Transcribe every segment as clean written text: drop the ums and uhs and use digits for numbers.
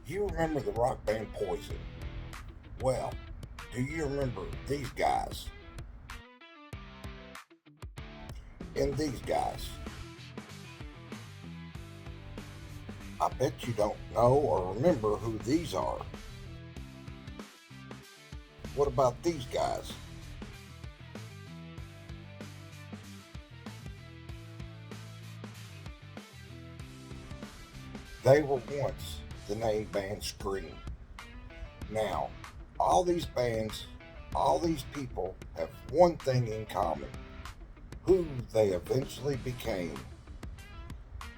You remember the rock band Poison? Well, do you remember these guys? And these guys? I bet you don't know or remember who these are. What about these guys? They were once the name band Scream. Now, all these bands, all these people have one thing in common: who they eventually became.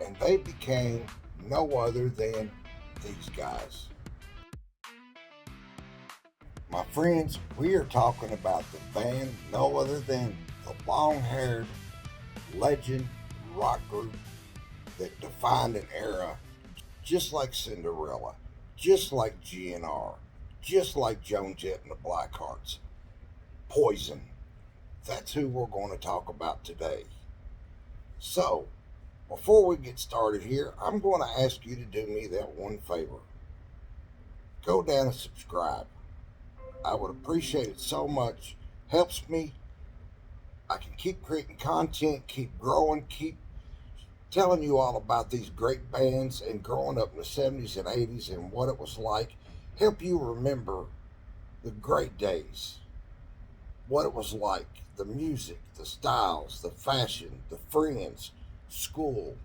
And they became no other than these guys. My friends, we are talking about the band no other than the long-haired legend rock group that defined an era, just like Cinderella, just like GNR, just like Joan Jett and the Blackhearts. Poison. That's who we're going to talk about today. So, before we get started here, I'm going to ask you to do me that one favor. Go down and subscribe. I would appreciate it so much. Helps me. I can keep creating content, keep growing, keep telling you all about these great bands and growing up in the 70s and 80s and what it was like. Help you remember the great days, what it was like, the music, the styles, the fashion, the friends, school,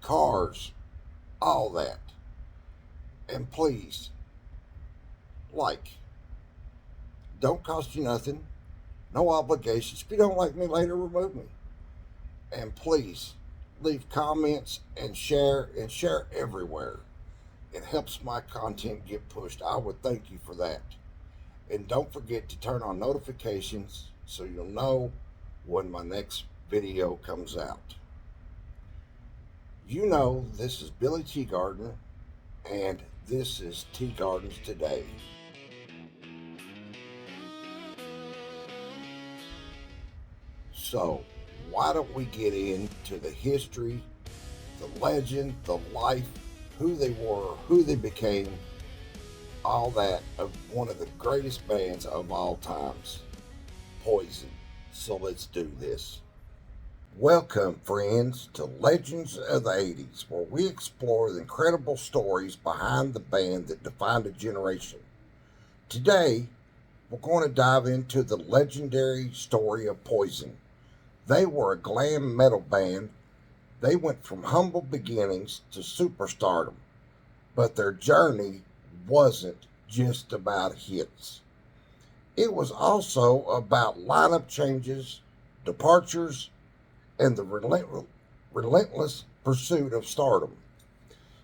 cars, all that. And please, like. Don't cost you nothing. No obligations. If you don't like me later, remove me. And please leave comments and share everywhere. It helps my content get pushed. I would thank you for that. And don't forget to turn on notifications so you'll know when my next video comes out. You know, this is Billy Teagarden, and this is Teagardens Today. So, why don't we get into the history, the legend, the life, who they were, who they became, all that of one of the greatest bands of all times, Poison. So let's do this. Welcome, friends, to Legends of the 80s, where we explore the incredible stories behind the band that defined a generation. Today, we're going to dive into the legendary story of Poison. They were a glam metal band. They went from humble beginnings to superstardom, but their journey wasn't just about hits. It was also about lineup changes, departures, and the relentless pursuit of stardom.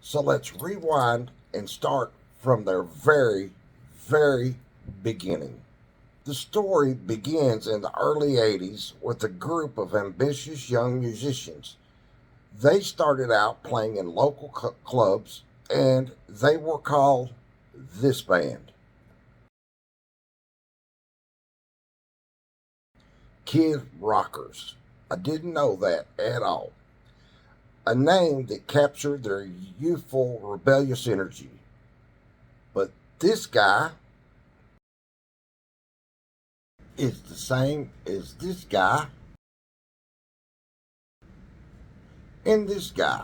So let's rewind and start from their very, very beginning. The story begins in the early 80s with a group of ambitious young musicians. They started out playing in local clubs, and they were called this band. Kid Rockers. I didn't know that at all. A name that captured their youthful, rebellious energy. But this guy is the same as this guy and this guy.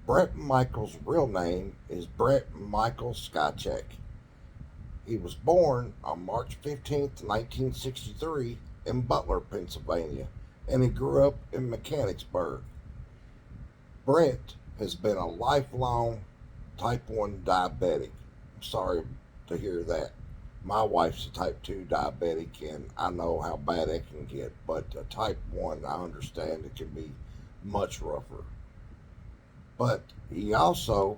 Bret Michaels' real name is Bret Michael Skycheck. He was born on March 15th, 1963 in Butler, Pennsylvania, and he grew up in Mechanicsburg. Bret has been a lifelong type 1 diabetic. I'm sorry to hear that. My wife's a type 2 diabetic, and I know how bad it can get, but a type 1, I understand it can be much rougher. But he also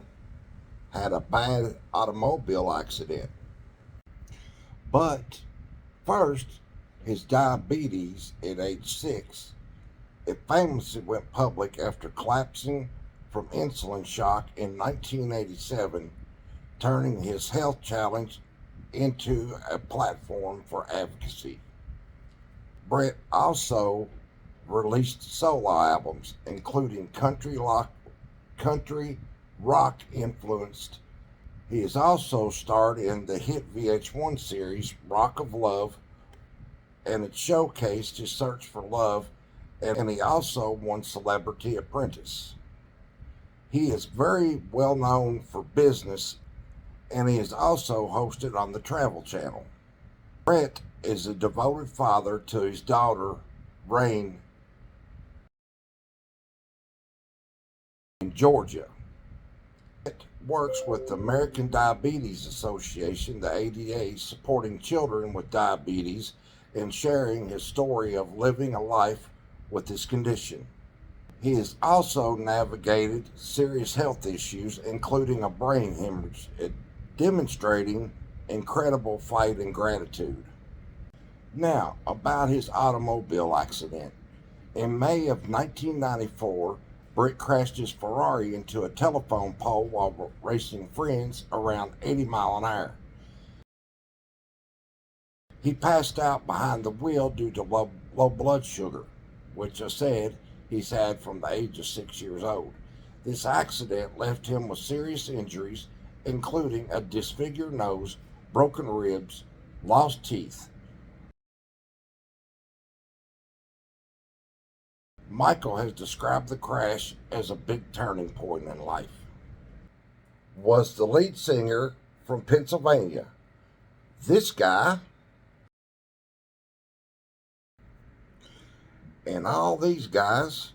had a bad automobile accident. But first, his diabetes at age 6, it famously went public after collapsing from insulin shock in 1987, turning his health challenge into a platform for advocacy. Bret also released solo albums, including country rock influenced. He has also starred in the hit VH1 series Rock of Love, and it showcased his search for love, and he also won Celebrity Apprentice. He is very well known for business, and he is also hosted on the Travel Channel. Brett is a devoted father to his daughter, Rain, in Georgia. Brett works with the American Diabetes Association, the ADA, supporting children with diabetes and sharing his story of living a life with this condition. He has also navigated serious health issues, including a brain hemorrhage, demonstrating incredible fight and gratitude. Now, about his automobile accident. In May of 1994, Britt crashed his Ferrari into a telephone pole while racing friends around 80 miles an hour. He passed out behind the wheel due to low blood sugar, which I said he's had from the age of 6 years old. This accident left him with serious injuries, including a disfigured nose, broken ribs, lost teeth. Michael has described the crash as a big turning point in life. Was the lead singer from Pennsylvania. This guy and all these guys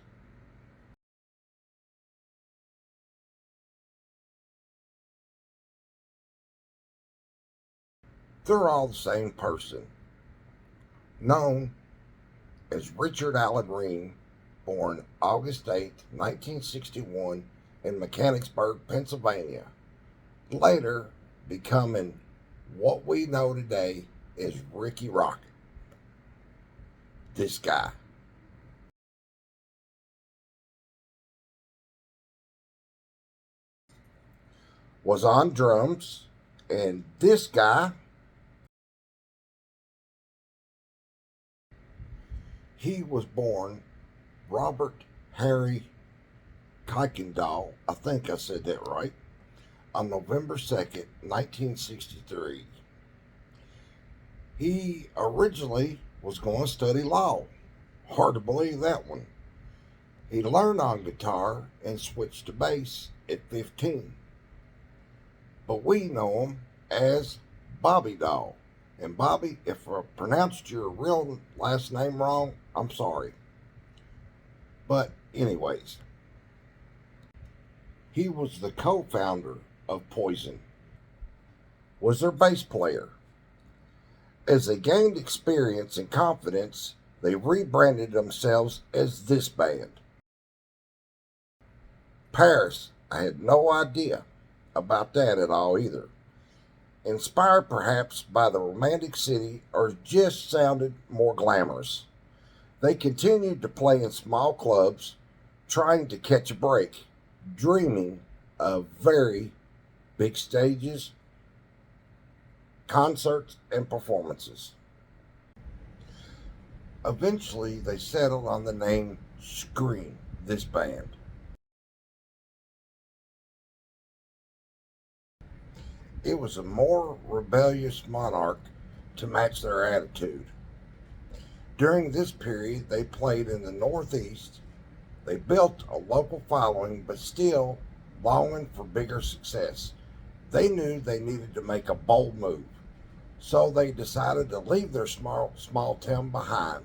they're all the same person, known as Richard Allen Ream, born August 8, 1961 in Mechanicsburg, Pennsylvania, later becoming what we know today as Ricky Rocket. This guy was on drums, and this guy, he was born Robert Harry Kuykendall, I think I said that right, on November 2nd, 1963. He originally was going to study law. Hard to believe that one. He learned on guitar and switched to bass at 15. But we know him as Bobby Doll. And Bobby, if I pronounced your real last name wrong, I'm sorry. But anyways, he was the co-founder of Poison, was their bass player. As they gained experience and confidence, they rebranded themselves as this band. Paris, I had no idea about that at all either. Inspired perhaps by the romantic city, or just sounded more glamorous. They continued to play in small clubs, trying to catch a break, dreaming of very big stages, concerts, and performances. Eventually, they settled on the name Scream, this band. It was a more rebellious monarch to match their attitude. During this period, they played in the Northeast. They built a local following, but still longing for bigger success. They knew they needed to make a bold move, so they decided to leave their small town behind.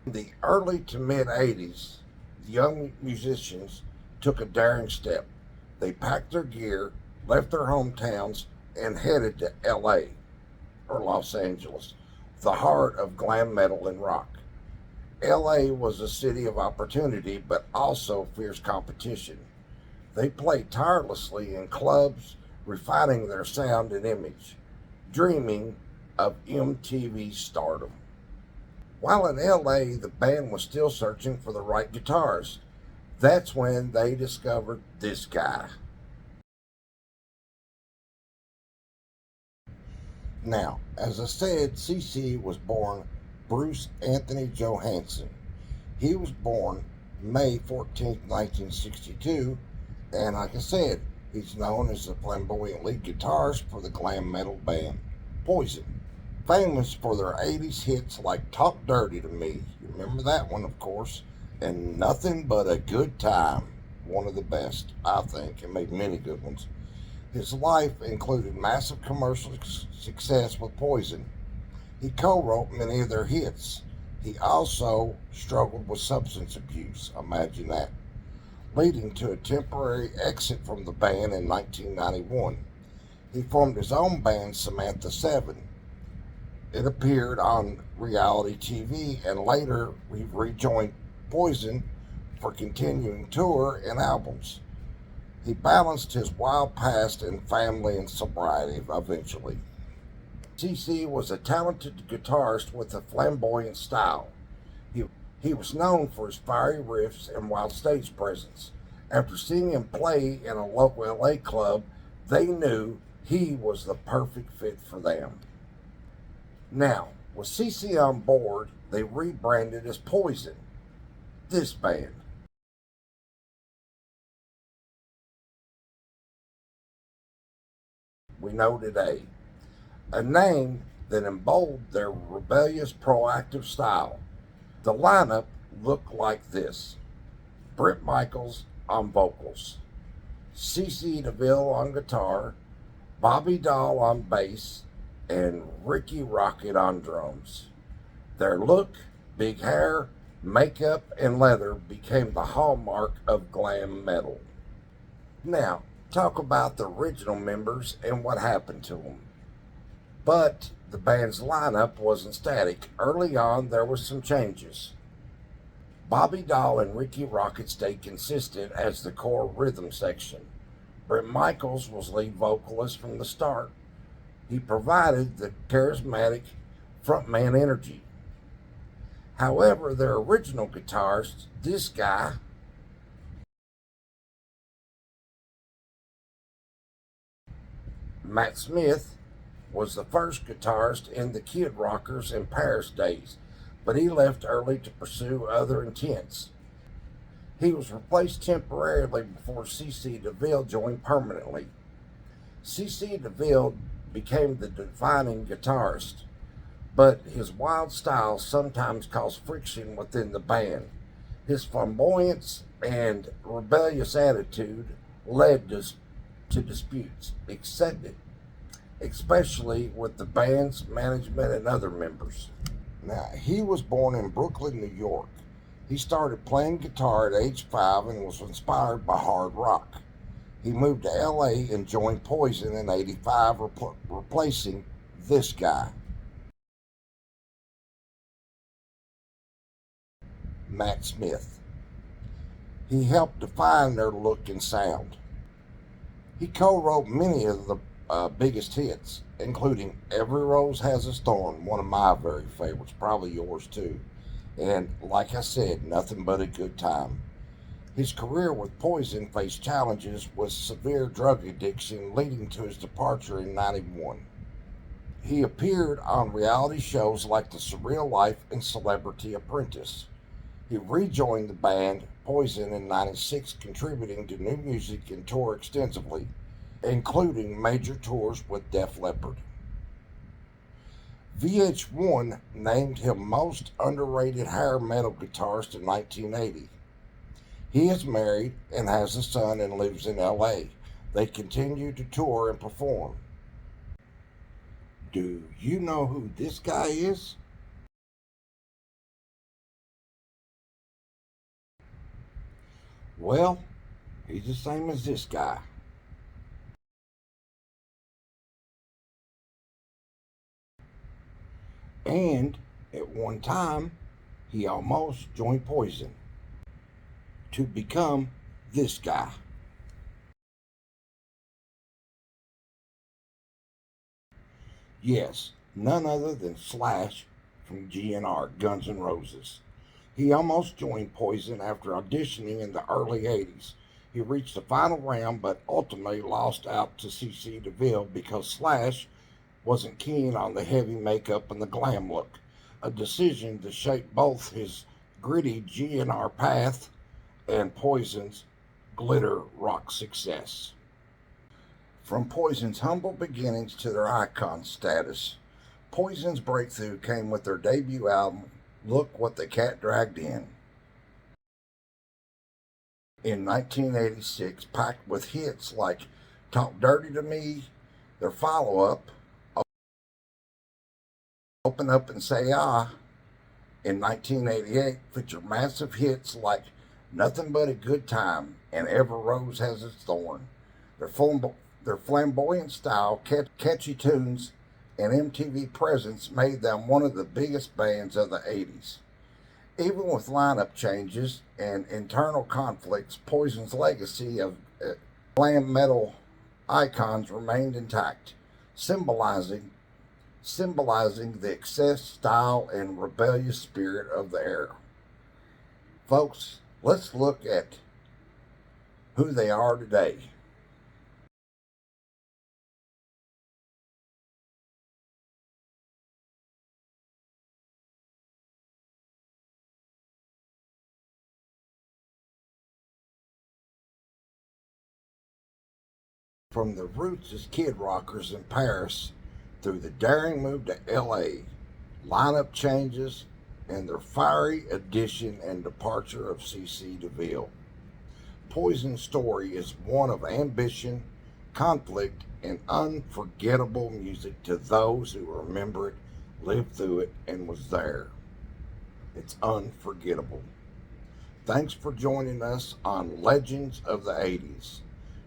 In the early to mid 80s, the young musicians took a daring step. They packed their gear, left their hometowns, and headed to LA, or Los Angeles, the heart of glam metal and rock. LA was a city of opportunity, but also fierce competition. They played tirelessly in clubs, refining their sound and image, dreaming of MTV stardom. While in LA, the band was still searching for the right guitars. That's when they discovered this guy. Now, as I said, CC was born Bruce Anthony Johansson. He was born May 14, 1962, and like I said, He's known as the flamboyant lead guitarist for the glam metal band Poison, famous for their 80s hits like Talk Dirty to Me. You remember that one, of course, and Nothing But a Good Time. One of the best, I think, and made many good ones. His life included massive commercial success with Poison. He co wrote many of their hits. He also struggled with substance abuse. Imagine that, leading to a temporary exit from the band in 1991. He formed his own band, Samantha 7. It appeared on reality TV, and later he rejoined Poison for continuing tour and albums. He balanced his wild past and family and sobriety eventually. CC was a talented guitarist with a flamboyant style. He was known for his fiery riffs and wild stage presence. After seeing him play in a local LA club, they knew he was the perfect fit for them. Now, with CC on board, they rebranded as Poison, this band. We know today, a name that emboldened their rebellious, proactive style. The lineup looked like this: Brent Michaels on vocals, CC DeVille on guitar, Bobby Dahl on bass, and Ricky Rocket on drums. Their look, big hair, makeup, and leather became the hallmark of glam metal. Now, talk about the original members and what happened to them. But the band's lineup wasn't static. Early on, there were some changes. Bobby Dahl and Ricky Rocket stayed consistent as the core rhythm section. Brent Michaels was lead vocalist from the start. He provided the charismatic frontman energy. However, their original guitarist, this guy, Matt Smith, was the first guitarist in the Kid Rockers and Paris days, but he left early to pursue other intents. He was replaced temporarily before CC DeVille joined permanently. CC DeVille became the defining guitarist, but his wild style sometimes caused friction within the band. His flamboyance and rebellious attitude led to disputes, especially with the band's management and other members. Now, he was born in Brooklyn, New York. He started playing guitar at age 5 and was inspired by hard rock. He moved to LA and joined Poison in '85, replacing this guy, Matt Smith. He helped define their look and sound. He co-wrote many of the biggest hits, including Every Rose Has a Thorn, one of my very favorites, probably yours too. And like I said, Nothing But a Good Time. His career with Poison faced challenges with severe drug addiction, leading to his departure in '91. He appeared on reality shows like The Surreal Life and Celebrity Apprentice. He rejoined the band Poison in '96, contributing to new music and toured extensively, including major tours with Def Leppard. VH1 named him Most Underrated Hair Metal Guitarist in 1980. He is married and has a son and lives in LA. They continue to tour and perform. Do you know who this guy is? Well, he's the same as this guy. And at one time, he almost joined Poison to become this guy. Yes, none other than Slash from GNR, Guns N' Roses. He almost joined Poison after auditioning in the early 80s. He reached the final round but ultimately lost out to CC DeVille because Slash wasn't keen on the heavy makeup and the glam look, a decision that shaped both his gritty GNR path and Poison's glitter rock success. From Poison's humble beginnings to their icon status, Poison's breakthrough came with their debut album, Look What the Cat Dragged in 1986, packed with hits like Talk Dirty to Me, their follow-up, Open Up and Say Ah, in 1988, featured massive hits like Nothing But a Good Time and Every Rose Has Its Thorn. Their flamboyant style, catchy tunes, and MTV presence made them one of the biggest bands of the 80s. Even with lineup changes and internal conflicts, Poison's legacy of glam metal icons remained intact, symbolizing the excess, style, and rebellious spirit of the era. Folks, let's look at who they are today. From the roots as kid rockers in Paris through the daring move to LA, lineup changes, and their fiery addition and departure of CC DeVille. Poison's story is one of ambition, conflict, and unforgettable music to those who remember it, lived through it, and was there. It's unforgettable. Thanks for joining us on Legends of the 80s.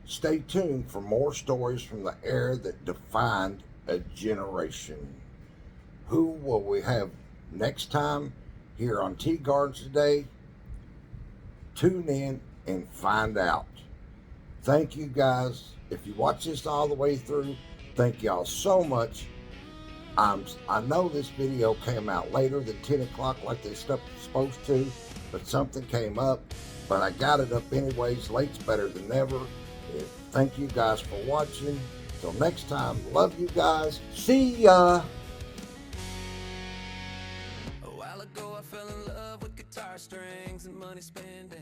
Stay tuned for more stories from the era that defined a generation. Who will we have next time here on Tea Gardens Today? Tune in and find out. Thank you guys. If you watch this all the way through, thank y'all so much. I know this video came out later than 10 o'clock like they supposed to, but something came up. But I got it up anyways. Late's better than never. Thank you guys for watching. Till next time, love you guys. See ya. A while ago I fell in love with guitar strings and money spending.